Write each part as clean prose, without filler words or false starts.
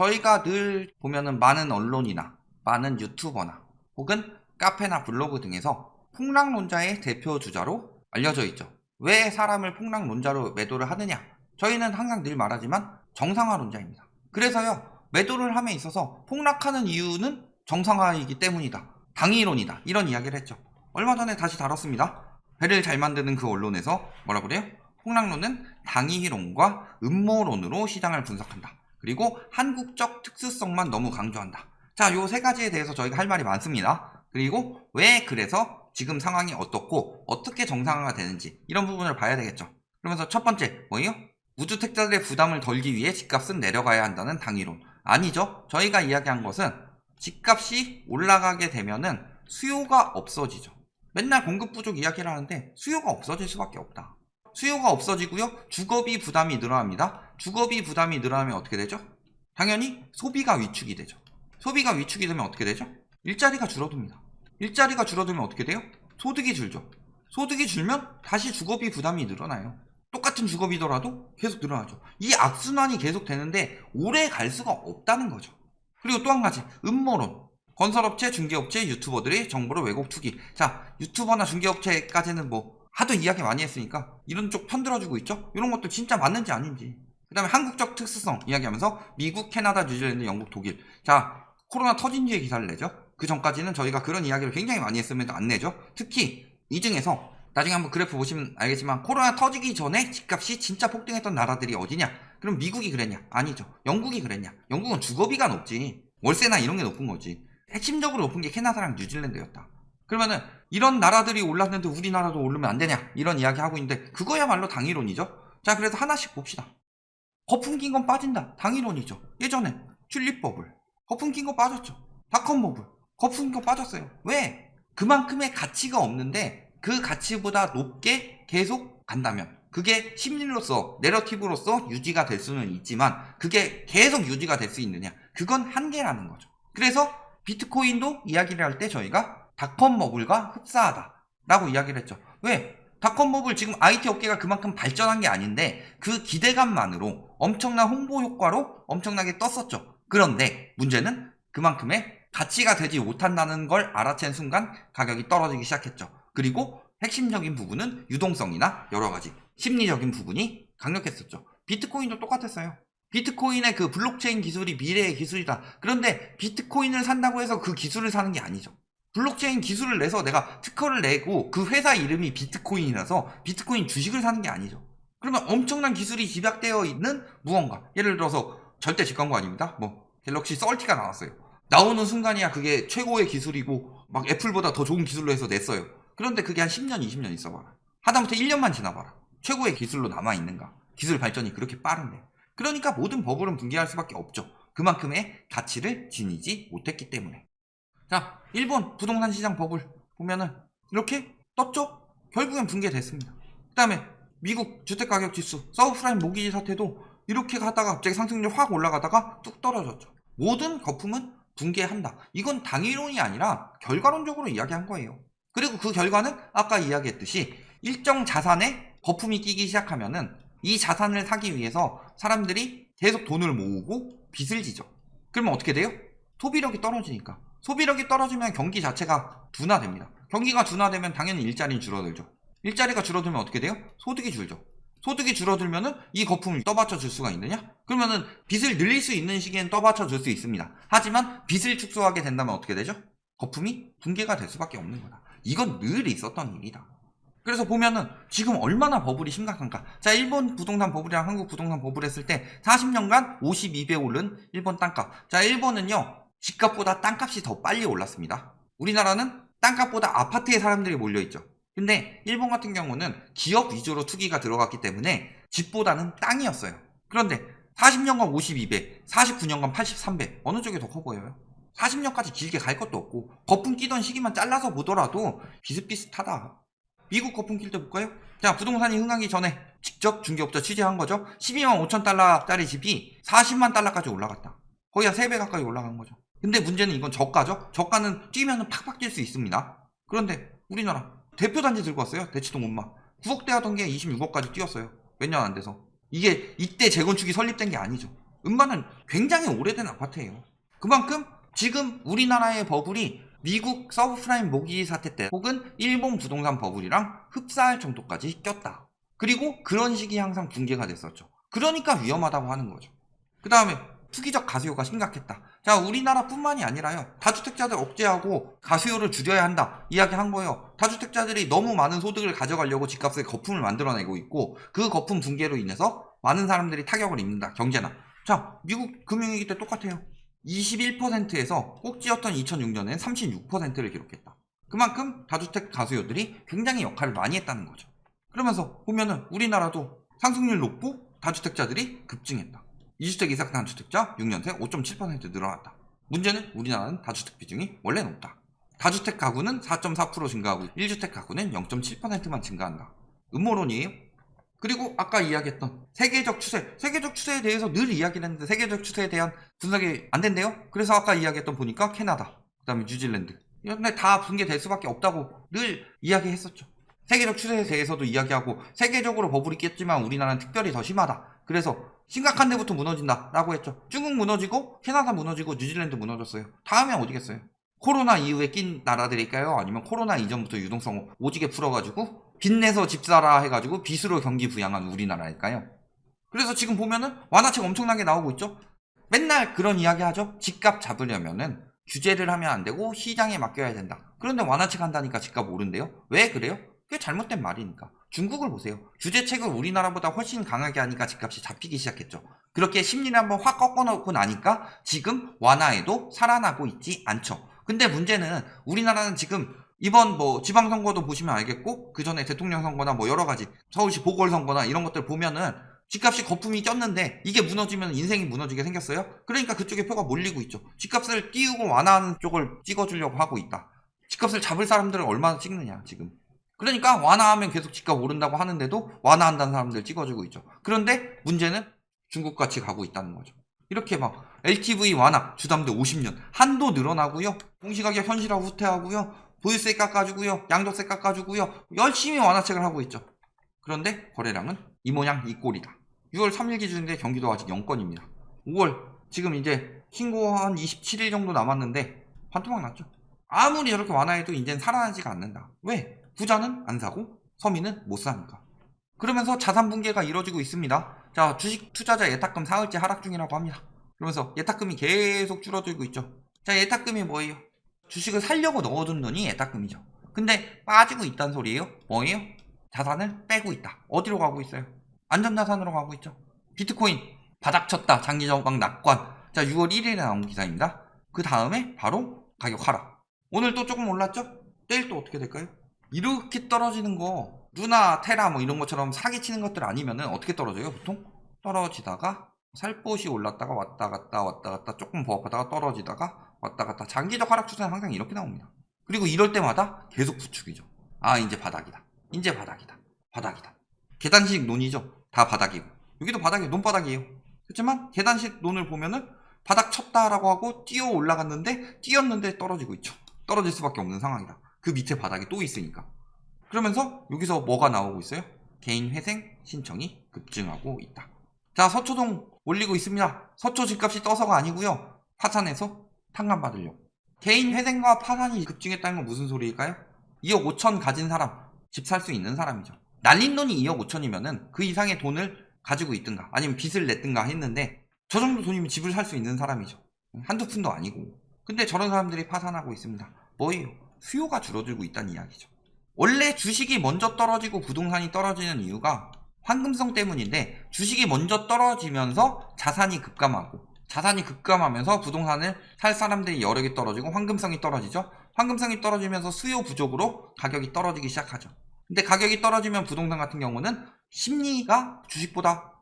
저희가 늘 보면은 많은 언론이나 많은 유튜버나 혹은 카페나 블로그 등에서 폭락론자의 대표 주자로 알려져 있죠. 왜 사람을 폭락론자로 매도를 하느냐? 저희는 항상 늘 말하지만 정상화론자입니다. 그래서요, 매도를 함에 있어서 폭락하는 이유는 정상화이기 때문이다. 당위론이다. 이런 이야기를 했죠. 얼마 전에 다시 다뤘습니다. 배를 잘 만드는 그 언론에서 뭐라 그래요? 폭락론은 당위론과 음모론으로 시장을 분석한다. 그리고 한국적 특수성만 너무 강조한다. 자, 요 세 가지에 대해서 저희가 할 말이 많습니다. 그리고 왜 그래서 지금 상황이 어떻고 어떻게 정상화가 되는지 이런 부분을 봐야 되겠죠. 그러면서 첫 번째 뭐예요? 무주택자들의 부담을 덜기 위해 집값은 내려가야 한다는 당위론. 아니죠. 저희가 이야기한 것은 집값이 올라가게 되면은 수요가 없어지죠. 맨날 공급 부족 이야기를 하는데 수요가 없어질 수밖에 없다. 수요가 없어지고요. 주거비 부담이 늘어납니다. 주거비 부담이 늘어나면 어떻게 되죠? 당연히 소비가 위축이 되죠. 소비가 위축이 되면 어떻게 되죠? 일자리가 줄어듭니다. 일자리가 줄어들면 어떻게 돼요? 소득이 줄죠. 소득이 줄면 다시 주거비 부담이 늘어나요. 똑같은 주거비더라도 계속 늘어나죠. 이 악순환이 계속 되는데 오래 갈 수가 없다는 거죠. 그리고 또 한 가지, 음모론. 건설업체, 중개업체, 유튜버들의 정보를 왜곡 투기. 자, 유튜버나 중개업체까지는 뭐 하도 이야기 많이 했으니까 이런 쪽 편들어주고 있죠. 이런 것도 진짜 맞는지 아닌지. 그 다음에 한국적 특수성 이야기하면서 미국, 캐나다, 뉴질랜드, 영국, 독일. 자, 코로나 터진 뒤에 기사를 내죠. 그 전까지는 저희가 그런 이야기를 굉장히 많이 했음에도 안 내죠. 특히 이 중에서 나중에 한번 그래프 보시면 알겠지만 코로나 터지기 전에 집값이 진짜 폭등했던 나라들이 어디냐? 그럼 미국이 그랬냐? 아니죠. 영국이 그랬냐? 영국은 주거비가 높지. 월세나 이런 게 높은 거지. 핵심적으로 높은 게 캐나다랑 뉴질랜드였다. 그러면은 이런 나라들이 올랐는데 우리나라도 오르면 안 되냐? 이런 이야기 하고 있는데 그거야말로 당위론이죠. 자, 그래서 하나씩 봅시다. 거품 낀 건 빠진다. 당위론이죠. 예전에 튤립 버블. 거품 낀 거 빠졌죠. 닷컴 버블. 거품 낀 거 빠졌어요. 왜? 그만큼의 가치가 없는데 그 가치보다 높게 계속 간다면 그게 심리로서 내러티브로서 유지가 될 수는 있지만 그게 계속 유지가 될 수 있느냐? 그건 한계라는 거죠. 그래서 비트코인도 이야기를 할 때 저희가 닷컴 버블과 흡사하다 라고 이야기를 했죠. 왜? 닷컴 버블 지금 IT 업계가 그만큼 발전한 게 아닌데 그 기대감만으로 엄청난 홍보 효과로 엄청나게 떴었죠. 그런데 문제는 그만큼의 가치가 되지 못한다는 걸 알아챈 순간 가격이 떨어지기 시작했죠. 그리고 핵심적인 부분은 유동성이나 여러가지 심리적인 부분이 강력했었죠. 비트코인도 똑같았어요. 비트코인의 그 블록체인 기술이 미래의 기술이다. 그런데 비트코인을 산다고 해서 그 기술을 사는 게 아니죠. 블록체인 기술을 내서 내가 특허를 내고 그 회사 이름이 비트코인이라서 비트코인 주식을 사는 게 아니죠. 그러면 엄청난 기술이 집약되어 있는 무언가. 예를 들어서 절대 직광고 아닙니다. 뭐 갤럭시 썰티가 나왔어요. 나오는 순간이야 그게 최고의 기술이고 막 애플보다 더 좋은 기술로 해서 냈어요. 그런데 그게 한 10년, 20년 있어봐라. 하다못해 1년만 지나봐라. 최고의 기술로 남아있는가? 기술 발전이 그렇게 빠른데. 그러니까 모든 버블은 붕괴할 수밖에 없죠. 그만큼의 가치를 지니지 못했기 때문에. 자, 일본 부동산 시장 버블 보면은 이렇게 떴죠? 결국엔 붕괴됐습니다. 그 다음에 미국 주택가격지수, 서브프라임 모기지 사태도 이렇게 가다가 갑자기 상승률 확 올라가다가 뚝 떨어졌죠. 모든 거품은 붕괴한다. 이건 당위론이 아니라 결과론적으로 이야기한 거예요. 그리고 그 결과는 아까 이야기했듯이 일정 자산에 거품이 끼기 시작하면은 이 자산을 사기 위해서 사람들이 계속 돈을 모으고 빚을 지죠. 그러면 어떻게 돼요? 소비력이 떨어지니까. 소비력이 떨어지면 경기 자체가 둔화됩니다. 경기가 둔화되면 당연히 일자리는 줄어들죠. 일자리가 줄어들면 어떻게 돼요? 소득이 줄죠. 소득이 줄어들면은 이 거품을 떠받쳐 줄 수가 있느냐? 그러면은 빚을 늘릴 수 있는 시기엔 떠받쳐 줄 수 있습니다. 하지만 빚을 축소하게 된다면 어떻게 되죠? 거품이 붕괴가 될 수밖에 없는 거다. 이건 늘 있었던 일이다. 그래서 보면은 지금 얼마나 버블이 심각한가. 자, 일본 부동산 버블이랑 한국 부동산 버블 했을 때 40년간 52배 오른 일본 땅값. 자, 일본은요 집값보다 땅값이 더 빨리 올랐습니다. 우리나라는 땅값보다 아파트에 사람들이 몰려있죠. 근데 일본 같은 경우는 기업 위주로 투기가 들어갔기 때문에 집보다는 땅이었어요. 그런데 40년간 52배, 49년간 83배. 어느 쪽이 더 커 보여요? 40년까지 길게 갈 것도 없고 거품 끼던 시기만 잘라서 보더라도 비슷비슷하다. 미국 거품 낄 때 볼까요? 자, 부동산이 흥하기 전에 직접 중개업자 취재한 거죠. 12만 5천 달러짜리 집이 40만 달러까지 올라갔다. 거의 한 3배 가까이 올라간 거죠. 근데 문제는 이건 저가죠. 저가는 뛰면은 팍팍 뛸 수 있습니다. 그런데 우리나라 대표 단지 들고 왔어요. 대치동 온마 9억대 하던 게 26억까지 뛰었어요. 몇 년 안 돼서. 이게 이때 재건축이 설립된 게 아니죠. 음반은 굉장히 오래된 아파트예요. 그만큼 지금 우리나라의 버블이 미국 서브프라임 모기지 사태 때 혹은 일본 부동산 버블이랑 흡사할 정도까지 꼈다. 그리고 그런 식이 항상 붕괴가 됐었죠. 그러니까 위험하다고 하는 거죠. 그 다음에 투기적 가수요가 심각했다. 자, 우리나라뿐만이 아니라요. 다주택자들 억제하고 가수요를 줄여야 한다 이야기한 거예요. 다주택자들이 너무 많은 소득을 가져가려고 집값의 거품을 만들어내고 있고 그 거품 붕괴로 인해서 많은 사람들이 타격을 입는다. 경제나. 자, 미국 금융위기 때 똑같아요. 21%에서 꼭지였던 2006년엔 36%를 기록했다. 그만큼 다주택 가수요들이 굉장히 역할을 많이 했다는 거죠. 그러면서 보면은 우리나라도 상승률 높고 다주택자들이 급증했다. 2주택 이상 단주택자 6년 새 5.7% 늘어났다. 문제는 우리나라는 다주택 비중이 원래 높다. 다주택 가구는 4.4% 증가하고 1주택 가구는 0.7%만 증가한다. 음모론이에요. 그리고 아까 이야기했던 세계적 추세에 대해서 늘 이야기를 했는데 세계적 추세에 대한 분석이 안 된대요. 그래서 아까 이야기했던 보니까 캐나다, 그 다음에 뉴질랜드 이런데 다 붕괴될 수밖에 없다고 늘 이야기했었죠. 세계적 추세에 대해서도 이야기하고 세계적으로 버블이 깼지만 우리나라는 특별히 더 심하다. 그래서 심각한 데부터 무너진다 라고 했죠. 중국 무너지고 캐나다 무너지고 뉴질랜드 무너졌어요. 다음에 어디겠어요? 코로나 이후에 낀 나라들일까요? 아니면 코로나 이전부터 유동성 오지게 풀어가지고 빚내서 집 사라 해가지고 빚으로 경기 부양한 우리나라일까요? 그래서 지금 보면은 완화책 엄청나게 나오고 있죠. 맨날 그런 이야기 하죠. 집값 잡으려면은 규제를 하면 안 되고 시장에 맡겨야 된다. 그런데 완화책 한다니까 집값 오른대요? 왜 그래요? 그게 잘못된 말이니까. 중국을 보세요. 규제책을 우리나라보다 훨씬 강하게 하니까 집값이 잡히기 시작했죠. 그렇게 심리를 한번 확 꺾어놓고 나니까 지금 완화에도 살아나고 있지 않죠. 근데 문제는 우리나라는 지금 이번 뭐 지방선거도 보시면 알겠고 그 전에 대통령 선거나 뭐 여러가지 서울시 보궐선거나 이런 것들 보면은 집값이 거품이 꼈는데 이게 무너지면 인생이 무너지게 생겼어요. 그러니까 그쪽에 표가 몰리고 있죠. 집값을 띄우고 완화하는 쪽을 찍어주려고 하고 있다. 집값을 잡을 사람들을 얼마나 찍느냐 지금. 그러니까 완화하면 계속 집값 오른다고 하는데도 완화한다는 사람들 찍어주고 있죠. 그런데 문제는 중국같이 가고 있다는 거죠. 이렇게 막 LTV 완화 주담대 50년 한도 늘어나고요. 공시가격 현실화 후퇴하고요. 보유세 깎아주고요. 양도세 깎아주고요. 열심히 완화책을 하고 있죠. 그런데 거래량은 이 모양 이 꼴이다. 6월 3일 기준인데 경기도 아직 0건입니다. 5월 지금 이제 신고 한 27일 정도 남았는데 반토막 났죠. 아무리 저렇게 완화해도 이젠 살아나지가 않는다. 왜? 부자는 안 사고 서민은 못 사니까. 그러면서 자산 붕괴가 이루어지고 있습니다. 자, 주식 투자자 예탁금 사흘째 하락 중이라고 합니다. 그러면서 예탁금이 계속 줄어들고 있죠. 자, 예탁금이 뭐예요? 주식을 살려고 넣어둔 돈이 예탁금이죠. 근데 빠지고 있다는 소리예요. 뭐예요? 자산을 빼고 있다. 어디로 가고 있어요? 안전자산으로 가고 있죠. 비트코인 바닥 쳤다. 장기 저방 낙관. 자, 6월 1일에 나온 기사입니다. 그 다음에 바로 가격 하락. 오늘 또 조금 올랐죠? 내일 또 어떻게 될까요? 이렇게 떨어지는 거 루나, 테라 뭐 이런 것처럼 사기치는 것들 아니면은 어떻게 떨어져요? 보통 떨어지다가 살포시 올랐다가 왔다 갔다 조금 버겁하다가 떨어지다가 왔다 갔다. 장기적 하락 추세는 항상 이렇게 나옵니다. 그리고 이럴 때마다 계속 부축이죠. 아, 이제 바닥이다. 이제 바닥이다. 바닥이다. 계단식 논이죠. 다 바닥이고. 여기도 바닥이에요. 논바닥이에요. 그렇지만 계단식 논을 보면은 바닥 쳤다라고 하고 뛰어 올라갔는데 뛰었는데 떨어지고 있죠. 떨어질 수밖에 없는 상황이다. 그 밑에 바닥이 또 있으니까. 그러면서 여기서 뭐가 나오고 있어요? 개인 회생 신청이 급증하고 있다. 자, 서초동 올리고 있습니다. 서초 집값이 떠서가 아니고요. 파산해서 탕감받으려고. 개인 회생과 파산이 급증했다는 건 무슨 소리일까요? 2억 5천 가진 사람, 집 살 수 있는 사람이죠. 날린 돈이 2억 5천이면은 그 이상의 돈을 가지고 있든가 아니면 빚을 냈든가 했는데 저 정도 돈이면 집을 살 수 있는 사람이죠. 한두 푼도 아니고. 근데 저런 사람들이 파산하고 있습니다. 뭐예요? 수요가 줄어들고 있다는 이야기죠. 원래 주식이 먼저 떨어지고 부동산이 떨어지는 이유가 황금성 때문인데 주식이 먼저 떨어지면서 자산이 급감하고 자산이 급감하면서 부동산을 살 사람들이 여러 개 떨어지고 황금성이 떨어지죠. 황금성이 떨어지면서 수요 부족으로 가격이 떨어지기 시작하죠. 근데 가격이 떨어지면 부동산 같은 경우는 심리가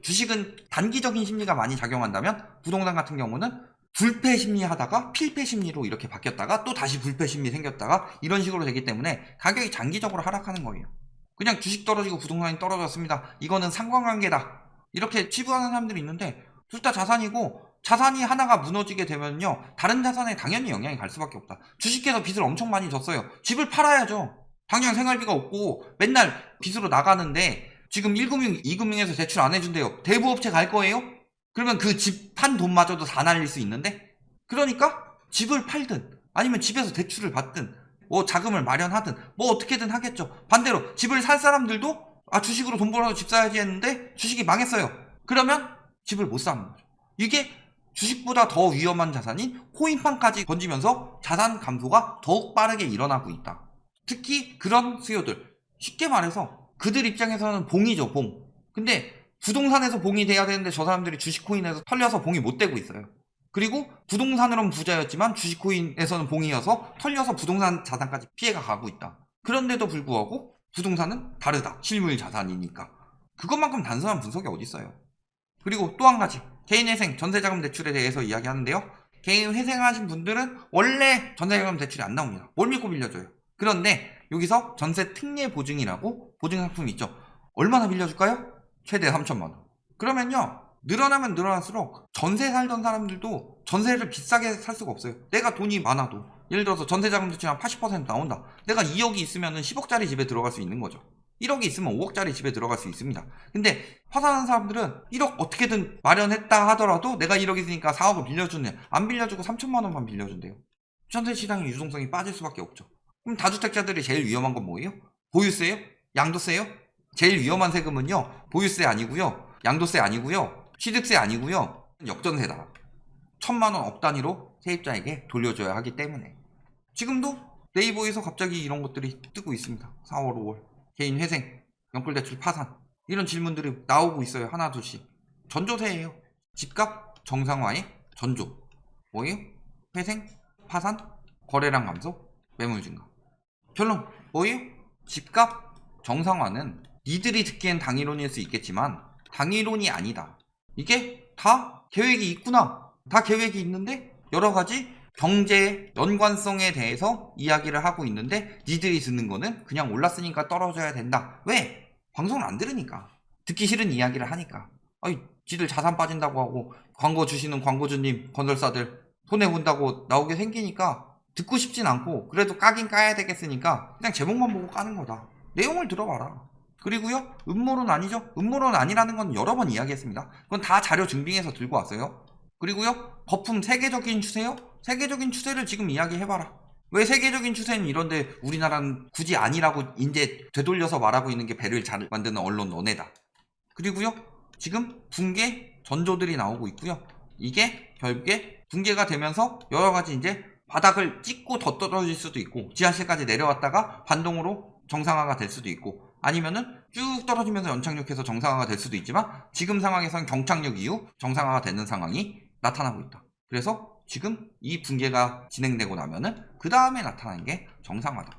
주식은 단기적인 심리가 많이 작용한다면 부동산 같은 경우는 불패 심리 하다가 필패 심리로 이렇게 바뀌었다가 또 다시 불패 심리 생겼다가 이런 식으로 되기 때문에 가격이 장기적으로 하락하는 거예요. 그냥 주식 떨어지고 부동산이 떨어졌습니다. 이거는 상관관계다. 이렇게 치부하는 사람들이 있는데 둘 다 자산이고 자산이 하나가 무너지게 되면요. 다른 자산에 당연히 영향이 갈 수밖에 없다. 주식해서 빚을 엄청 많이 졌어요. 집을 팔아야죠. 당장 생활비가 없고 맨날 빚으로 나가는데 지금 1금융, 2금융에서 대출 안 해준대요. 대부업체 갈 거예요? 그러면 그 집 판 돈마저도 다 날릴 수 있는데, 그러니까 집을 팔든 아니면 집에서 대출을 받든 뭐 자금을 마련하든 뭐 어떻게든 하겠죠. 반대로 집을 살 사람들도 주식으로 돈 벌어서 집 사야지 했는데 주식이 망했어요. 그러면 집을 못 사는 거죠. 이게 주식보다 더 위험한 자산인 코인판까지 던지면서 자산 감소가 더욱 빠르게 일어나고 있다. 특히 그런 수요들, 쉽게 말해서 그들 입장에서는 봉이죠, 봉. 근데 부동산에서 봉이 돼야 되는데 저 사람들이 주식코인에서 털려서 봉이 못 되고 있어요. 그리고 부동산으로는 부자였지만 주식코인에서는 봉이어서 털려서 부동산 자산까지 피해가 가고 있다. 그런데도 불구하고 부동산은 다르다. 실물 자산이니까. 그것만큼 단순한 분석이 어디 있어요. 그리고 또 한 가지, 개인회생 전세자금 대출에 대해서 이야기하는데요. 개인 회생하신 분들은 원래 전세자금 대출이 안 나옵니다. 뭘 믿고 빌려줘요. 그런데 여기서 전세 특례 보증이라고 보증상품이 있죠. 얼마나 빌려줄까요? 최대 3천만 원. 그러면요, 늘어나면 늘어날수록 전세 살던 사람들도 전세를 비싸게 살 수가 없어요. 내가 돈이 많아도, 예를 들어서 전세자금 대출이 한 80% 나온다. 내가 2억이 있으면 10억짜리 집에 들어갈 수 있는 거죠. 1억이 있으면 5억짜리 집에 들어갈 수 있습니다. 근데 화산하는 사람들은 1억 어떻게든 마련했다 하더라도 내가 1억 있으니까 4억을 빌려주네. 안 빌려주고 3천만 원만 빌려준대요. 전세 시장의 유동성이 빠질 수밖에 없죠. 그럼 다주택자들이 제일 위험한 건 뭐예요? 보유세요? 양도세요? 제일 위험한 세금은요, 보유세 아니고요, 양도세 아니고요, 취득세 아니고요, 역전세다. 1,000만 원 억 단위로 세입자에게 돌려줘야 하기 때문에. 지금도 네이버에서 갑자기 이런 것들이 뜨고 있습니다. 4월, 5월. 개인 회생, 연끌대출 파산, 이런 질문들이 나오고 있어요. 하나 둘씩. 전조세예요. 집값 정상화의 전조. 뭐예요? 회생, 파산, 거래량 감소, 매물 증가. 결론 뭐예요? 집값 정상화는 니들이 듣기엔 당위론일 수 있겠지만 당위론이 아니다. 이게 다 계획이 있구나. 다 계획이 있는데 여러 가지 경제의 연관성에 대해서 이야기를 하고 있는데 니들이 듣는 거는 그냥 올랐으니까 떨어져야 된다. 왜? 방송을 안 들으니까. 듣기 싫은 이야기를 하니까. 지들 자산 빠진다고 하고 광고 주시는 광고주님, 건설사들 손해본다고 나오게 생기니까 듣고 싶진 않고, 그래도 까긴 까야 되겠으니까 그냥 제목만 보고 까는 거다. 내용을 들어봐라. 그리고요, 음모론 아니죠? 음모론 아니라는 건 여러 번 이야기했습니다. 그건 다 자료 증빙해서 들고 왔어요. 그리고요, 거품 세계적인 추세요? 세계적인 추세를 지금 이야기해봐라. 왜 세계적인 추세는 이런데 우리나라는 굳이 아니라고 이제 되돌려서 말하고 있는 게 배를 잘 만드는 언론 너네다. 그리고요, 지금 붕괴 전조들이 나오고 있고요. 이게 결국에 붕괴가 되면서 여러 가지 이제 바닥을 찍고 더 떨어질 수도 있고, 지하실까지 내려왔다가 반동으로 정상화가 될 수도 있고, 아니면은 쭉 떨어지면서 연착륙해서 정상화가 될 수도 있지만, 지금 상황에서는 경착륙 이후 정상화가 되는 상황이 나타나고 있다. 그래서 지금 이 붕괴가 진행되고 나면은 그 다음에 나타나는 게 정상화다.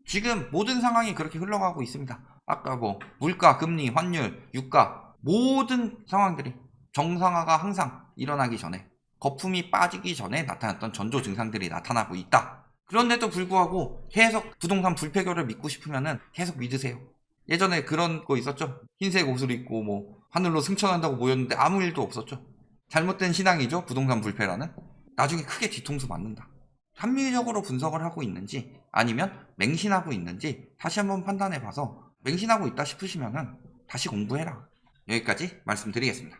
지금 모든 상황이 그렇게 흘러가고 있습니다. 아까 뭐 물가, 금리, 환율, 유가, 모든 상황들이 정상화가 항상 일어나기 전에, 거품이 빠지기 전에 나타났던 전조 증상들이 나타나고 있다. 그런데도 불구하고 계속 부동산 불패결을 믿고 싶으면은 계속 믿으세요. 예전에 그런 거 있었죠? 흰색 옷을 입고 뭐 하늘로 승천한다고 모였는데 아무 일도 없었죠. 잘못된 신앙이죠, 부동산 불패라는. 나중에 크게 뒤통수 맞는다. 합리적으로 분석을 하고 있는지 아니면 맹신하고 있는지 다시 한번 판단해봐서, 맹신하고 있다 싶으시면은 다시 공부해라. 여기까지 말씀드리겠습니다.